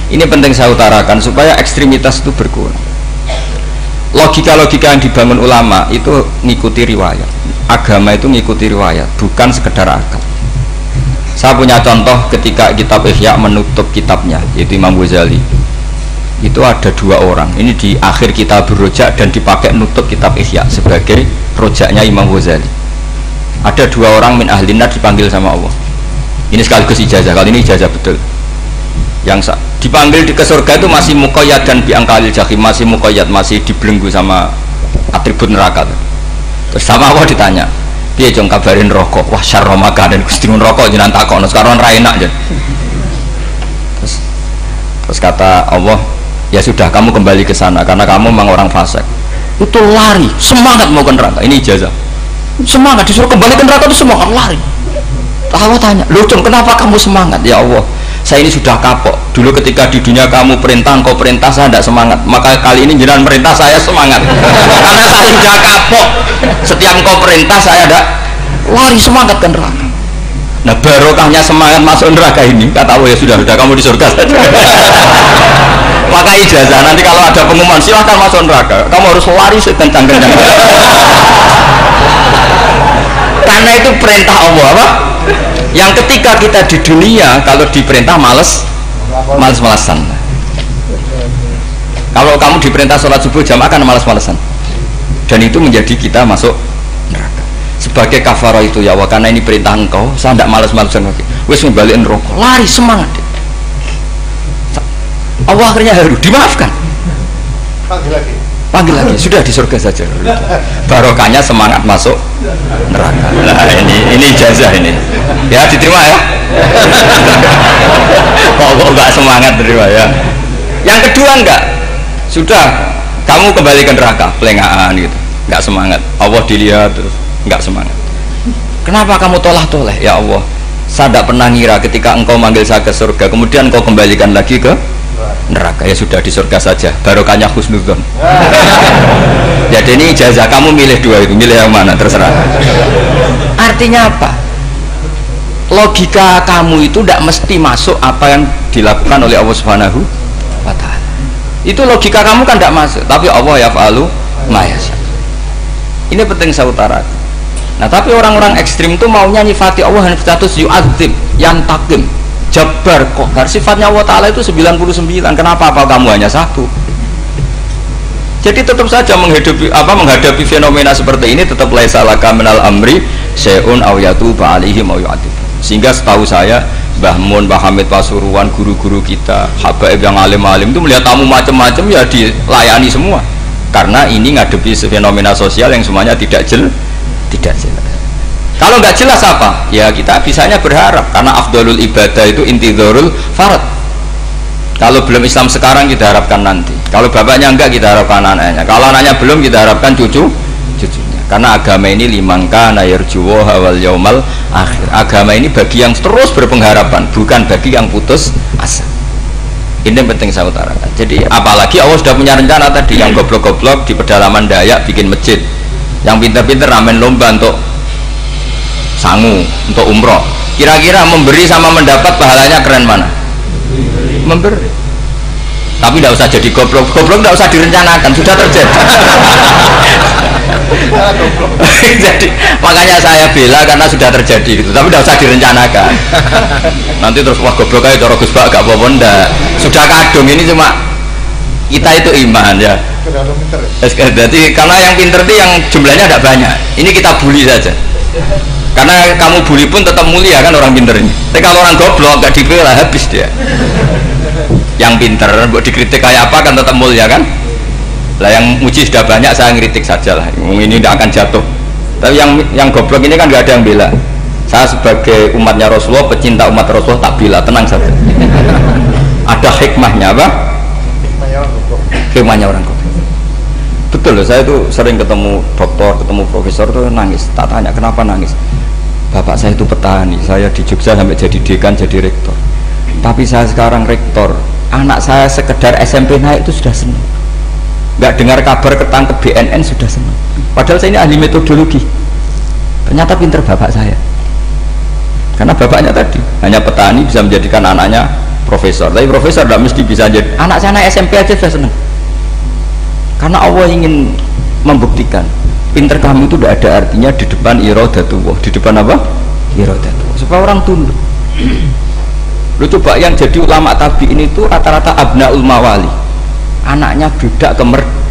Ini penting saya utarakan supaya ekstremitas itu berkurang. Logika-logika yang dibangun ulama itu ngikuti riwayat. Agama itu ngikuti riwayat, bukan sekedar akal. Saya punya contoh ketika kitab Ihya menutup kitabnya, yaitu Imam Ghazali. Itu ada dua orang. Ini di akhir kitab Rojak dan dipakai nutup kitab Ihya sebagai rojaknya Imam Ghazali. Ada dua orang min ahlin nar dipanggil sama Allah. Ini sekaligus ijazah. Kali ini ijazah betul. Yang dipanggil ke surga itu masih muqayyad dan biangkalil jahim, masih muqayyad, masih dibelenggu sama atribut neraka. Terus sama Allah ditanya, piye jong kabarin rokok? Wah syarra makanan Gusti rokok jenengan takokno sekarang ra enak jen. Terus kata Allah, ya sudah kamu kembali ke sana karena kamu memang orang fasik. Itu lari, semangat mau ke neraka. Ini ijazah. Semangat disuruh kembali ke neraka itu semangat lari. Allah tanya, loh Jong kenapa kamu semangat? Ya Allah, saya ini sudah kapok. Dulu ketika di dunia kamu perintah, engkau perintah, saya tidak semangat. Maka kali ini jenengan perintah saya semangat. Karena saya sudah kapok. Setiap engkau perintah saya ada lari semangat ke neraka. Nah barokahnya semangat masuk neraka ini, kata Allah, ya sudah kamu di surga saja. Maka ijazah nanti kalau ada pengumuman silahkan masuk neraka, kamu harus lari sekencang-kencang. Karena itu perintah Allah apa? Yang ketika kita di dunia kalau diperintah males-malesan. Kalau kamu diperintah sholat subuh jamaah kan males-malesan. Dan itu menjadi kita masuk neraka. Sebagai kafarah itu ya Allah, karena ini perintah engkau, saya tidak males-malesan lagi. Wis ngembaliin rokok, lari semangat. Allah akhirnya harus dimaafkan. Panggil lagi, sudah di surga saja. Barokahnya semangat masuk neraka. Nah ini ijazah ini. Ya diterima ya. Kok enggak semangat terima ya. Yang kedua enggak. Sudah kamu kembali ke neraka, pelengahan gitu. Enggak semangat. Allah dilihat terus enggak semangat. Kenapa kamu toleh? Ya Allah, saya tidak pernah ngira ketika engkau manggil saya ke surga, kemudian engkau kembalikan lagi ke neraka. Ya sudah di surga saja, barokahnya husnudzon. Jadi ini ijazah, kamu milih dua itu, milih yang mana terserah. Artinya apa? Logika kamu itu tidak mesti masuk apa yang dilakukan oleh Allah Subhanahu wa ta'ala. Itu logika kamu kan tidak masuk, tapi Allah yaf'alu ma yasha. Ini penting saya utarakan. Nah tapi orang-orang ekstrim itu maunya nyifati Allah dengan status yu'adzib, yantakim, Jabbar, Qahar. Sifatnya Allah Ta'ala itu 99. Kenapa apa kamu hanya satu? Jadi tetap saja menghadapi fenomena seperti ini tetap laisa laka minal amri syai'un aw yatuba alaihim aw yu'adzib. Sehingga setahu saya Mbah Mun, Mbah Hamid Pasuruan, guru-guru kita, habaib yang alim-alim itu melihat tamu macam-macam ya dilayani semua. Karena ini ngadepi fenomena sosial yang semuanya tidak jelas. Kalau nggak jelas apa? Ya kita bisanya berharap karena afdalul ibadah itu intidharul farad. Kalau belum Islam sekarang kita harapkan nanti. Kalau bapaknya enggak kita harapkan anaknya. Kalau anaknya belum kita harapkan cucunya. Karena agama ini liman kana yarjuwa wal yaumal akhir. Agama ini bagi yang terus berpengharapan, bukan bagi yang putus asa. Ini yang penting saya utarakan. Jadi apalagi Allah sudah punya rencana tadi, yang goblok-goblok di pedalaman Dayak bikin masjid, yang pintar-pintar ramen lomba untuk sangu, untuk umroh. Kira-kira memberi sama mendapat pahalanya keren mana? Memberi. Tapi tidak usah jadi goblok tidak usah direncanakan, sudah terjadi. Jadi makanya saya bela karena sudah terjadi gitu. Tapi tidak usah direncanakan. Nanti terus wah goblok aja cara Gus Bak gak apa-apa ndak. Sudah kadung, ini cuma kita itu iman ya. Jadi karena yang pinter itu yang jumlahnya tidak banyak. Ini kita bully saja. Karena kamu bully pun tetap mulia kan orang pinter ini. Tapi kalau orang goblok gak dibela habis dia. Yang pinter buat dikritik kayak apa kan tetap mulia kan. Lah yang muji sudah banyak, saya ngeritik saja lah. Ini tidak akan jatuh. Tapi yang goblok ini kan nggak ada yang bela. Saya sebagai umatnya Rasulullah, pecinta umat Rasulullah tak bela, tenang saja. Ada hikmahnya apa? Hikmahnya orang goblok. Betul loh, saya itu sering ketemu dokter, ketemu profesor tuh nangis. Tak tanya kenapa nangis. Bapak saya itu petani, saya di Jogja sampai jadi dekan, jadi rektor. Tapi saya sekarang rektor, anak saya sekedar SMP naik itu sudah senang. Nggak dengar kabar ketangkep BNN sudah senang. Padahal saya ini ahli metodologi. Ternyata pinter bapak saya. Karena bapaknya tadi hanya petani bisa menjadikan anaknya profesor, tapi profesor tidak mesti bisa jadi. Anak saya anak SMP aja sudah senang, karena Allah ingin membuktikan pinter kamu itu tidak ada artinya di depan iradatullah. Di depan apa? Iradatullah. Supaya orang tunduk. Lu coba yang jadi ulama tabi'in itu rata-rata abnaul mawali, anaknya budak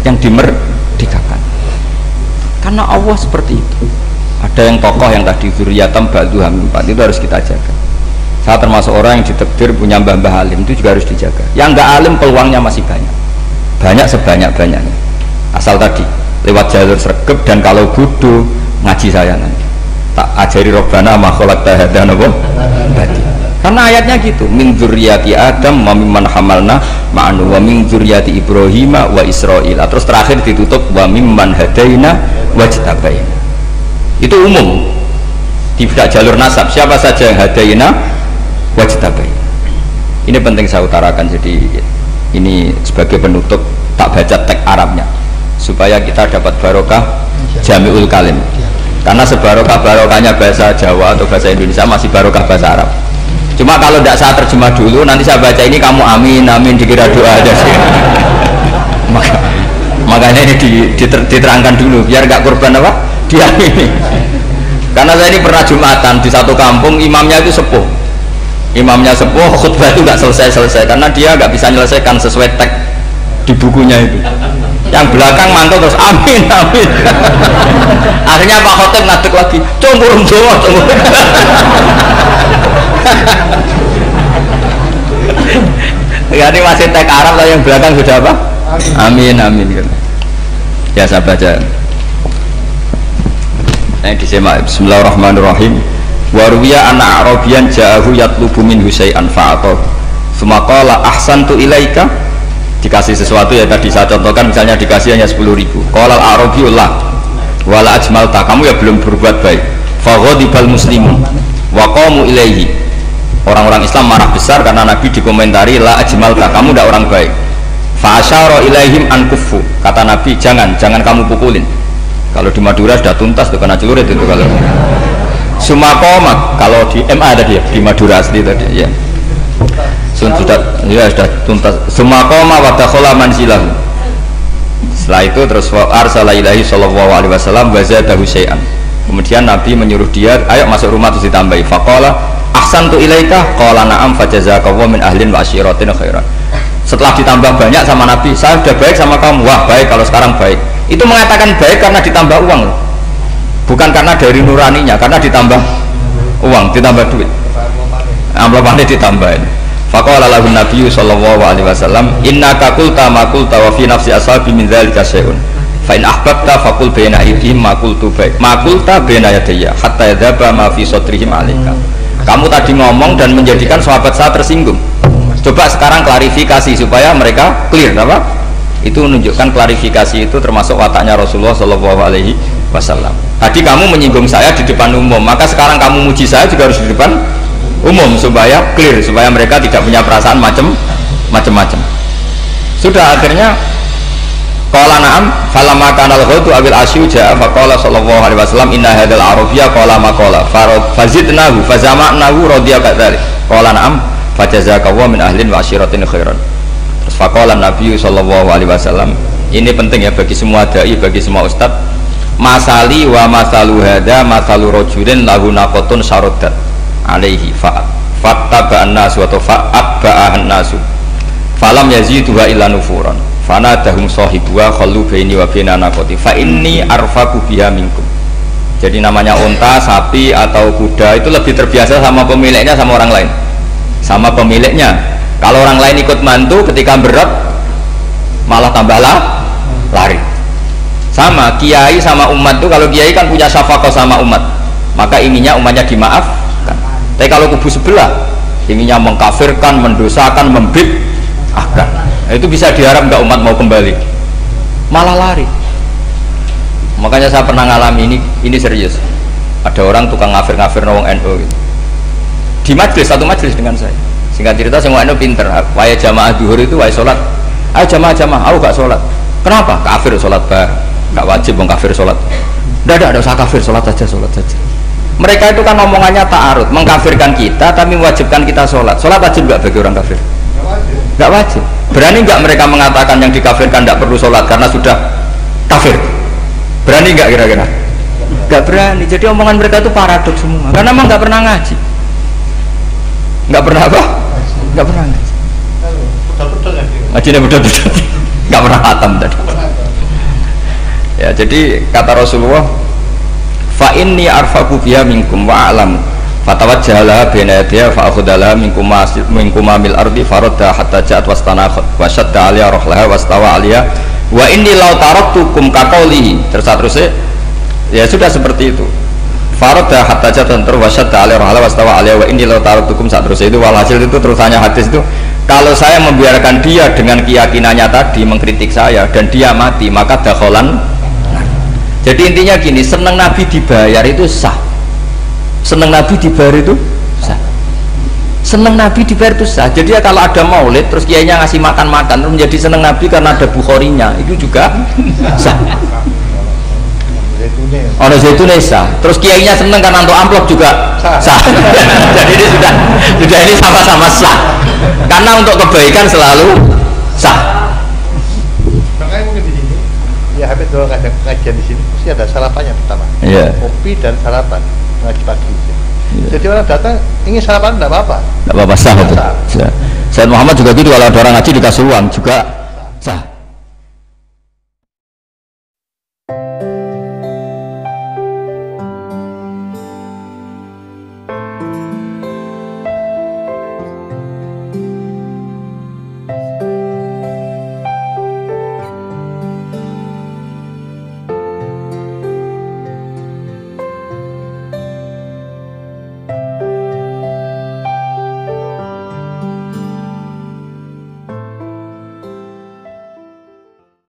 yang dimerdekakan. Karena Allah seperti itu. Ada yang tokoh yang tadi zuriyatam ba'duha min ba'd, itu harus kita jaga. Saya termasuk orang yang ditakdir punya mbah-mbah alim, itu juga harus dijaga. Yang enggak alim peluangnya masih banyak sebanyak-banyaknya. Asal tadi lewat jalur sregep, dan kalau bodoh ngaji saya nanti. Tak ajari Rabbana ma khalaqta hadza batin. Karena ayatnya gitu, min dzurriyyati Adam wa mimman hamalna ma'anu wa min dzurriyyati Ibrahim wa Israil. Terus terakhir ditutup wa mimman hadaina wajtabaina. Itu umum. Tidak jalur nasab, siapa saja yang hadaina wajtabaina. Ini penting saya utarakan, jadi ini sebagai penutup tak baca teks Arabnya supaya kita dapat barokah jami'ul kalim. Karena sebarokah-barokahnya bahasa Jawa atau bahasa Indonesia masih barokah bahasa Arab. Cuma kalau tidak saya terjemah dulu, nanti saya baca ini kamu amin amin dikira doa aja sih. Makanya ini diterangkan dulu biar nggak korban apa diamini. Karena saya ini pernah Jumatan di satu kampung, imamnya itu sepuh. Imamnya sepuh, khutbah itu nggak selesai karena dia nggak bisa menyelesaikan sesuai teks di bukunya itu. Yang belakang mantul terus amin amin. Akhirnya Pak Khotib ngadeg lagi, cungkurung Jawa. Ini masih teks Arab, yang belakang sudah apa? Amin amin. Ya saya baca. Yang disemak. Bismillahirrahmanirrahim. Warwiya anak Arabian ja'ahu yatlubu min husay'an fa'atah summa qala ahsantu ilaika. Dikasih sesuatu ya tadi saya contohkan, misalnya dikasih hanya 10.000. Qala al-arabiyullah wala ajmalta, kamu ya belum berbuat baik. Fa ghadibal muslimun wa qamu ilaihi. Orang-orang Islam marah besar karena Nabi dikomentari la ajmalta, kamu tidak orang baik. Fa asyara ilaihim an kuffu, kata Nabi jangan kamu pukulin. Kalau di Madura sudah tuntas tuh kena celurit itu kalau. Sumakoma kalau di MA tadi ya, di Madura asli tadi ya. Sudah tuntas. Sumakoma wa dakhala manzilahu. Setelah itu terus arsala ilahi sallallahu alaihi wasallam wa zadahu syai'an. Kemudian Nabi menyuruh dia, ayo masuk rumah, terus ditambahi. Faqala ahsantu ilaika qala na'am fajazakallahu min ahlin wa asyiratin khairan. Setelah ditambah banyak sama Nabi, saya sudah baik sama kamu. Wah baik, kalau sekarang baik. Itu mengatakan baik karena ditambah uang, bukan karena dari nuraninya, karena ditambah uang, ditambah duit, amplopannya ditambahin. Faqala lahu Nabi sallallahu alaihi wasallam innaka qulta ma qulta wa fi nafsi ashabi min dzalika syai'un fa in ahbabta faqul baina aydihim ma qultu baik ma qulta baina yadayya hatta yadhaba ma fi sadrihim alaika. Kamu tadi ngomong dan menjadikan sahabat saya tersinggung. Coba sekarang klarifikasi supaya mereka clear, apa? Itu menunjukkan klarifikasi itu termasuk wataknya Rasulullah Shallallahu Alaihi Wasallam. Tadi kamu menyinggung saya di depan umum, maka sekarang kamu muji saya juga harus di depan umum supaya clear, supaya mereka tidak punya perasaan macam-macam. Sudah akhirnya qala na'am falamma kana al-ghadu abil asyu ja'a faqala sallallahu alaihi wasallam inna hadzal arabiyya qala ma qala fazidnahu fazama'nahu radiya kadzalik qala na'am fajazakallahu min ahlin wa asyiratin khairan. Terus faqala Nabi sallallahu alaihi wasallam, ini penting ya bagi semua dai, bagi semua ustaz, masali wa masalu hadza masalu rajulin lahu naqatun syaraddat alaihi fattaba'an nas wa fa'atba'an nas falam yaziduha illa nufuran fanadahum sahibuha khallu baini wa baina naqati fa inni arfaqu biha minkum. Jadi namanya unta, sapi atau kuda itu lebih terbiasa sama pemiliknya, sama orang lain, sama pemiliknya. Kalau orang lain ikut mantu ketika berat malah tambah lari. Sama kiai sama umat tuh, kalau kiai kan punya syafaqah sama umat, maka inginnya umatnya dimaafkan. Tapi kalau kubu sebelah inginnya mengkafirkan, mendosakan, membid'ahkan, itu bisa diharap nggak umat mau kembali, malah lari. Makanya saya pernah ngalami ini serius. Ada orang tukang ngafir-ngafir nawang NU gitu. Di majlis, satu majlis dengan saya. Singkat cerita, semua NU pinter. Waya jamaah duhur itu waya sholat. Ayo jamaah, aku gak sholat. Kenapa? Kafir sholat bar. Gak wajib bang kafir sholat. Tidak usah kafir, sholat saja. Mereka itu kan omongannya ta'arud, mengkafirkan kita tapi mewajibkan kita sholat. Sholat wajib nggak bagi orang kafir? Nggak wajib. Berani nggak mereka mengatakan yang dikafirkan nggak perlu sholat karena sudah kafir? Berani nggak kira-kira? Nggak berani. Jadi omongan mereka itu paradoks semua. Karena memang nggak pernah ngaji. Nggak pernah apa? Nggak pernah ngaji. Ngajinya betul-betul. Nggak pernah khatam tadi. Ya, jadi kata Rasulullah, fa inni arfaqu biha minkum wa a'lam fatawajjahala baina yadayha fa akhudhala minkum mil ardi faradda hatta ja'at wastana wa shadda 'aliya rahlaha wastawa 'aliya wa inni law taraktukum kaqaulihi. Terus ya sudah seperti itu. Faradda hatta ja'at wa shadda 'aliya rahlaha wastawa 'aliya wa inni law taraktukum saat terus itu walhasil itu terusannya hadis itu, kalau saya membiarkan dia dengan keyakinannya tadi mengkritik saya dan dia mati maka dakholan. Jadi intinya gini, seneng Nabi dibayar itu sah. Seneng Nabi dibayar itu sah. Seneng Nabi dibayar itu sah. Jadi ya kalau ada maulid terus kiainya ngasih makan-makan terus menjadi seneng Nabi karena ada Bukharinya, itu juga sah. Ono zaitune sah. Terus kiainya seneng karena untuk amplop juga sah. Jadi ini sudah ini sama-sama sah. Karena untuk kebaikan selalu sah. Makanya mungkin di sini ya habis kalau ada pengajian di sini mesti ada sarapannya pertama, kopi dan sarapan ngaji pagi. Jadi orang datang ingin sarapan tidak apa-apa, sah. Sayyid Muhammad juga gitu, kalau ada orang ngaji dikasih uang juga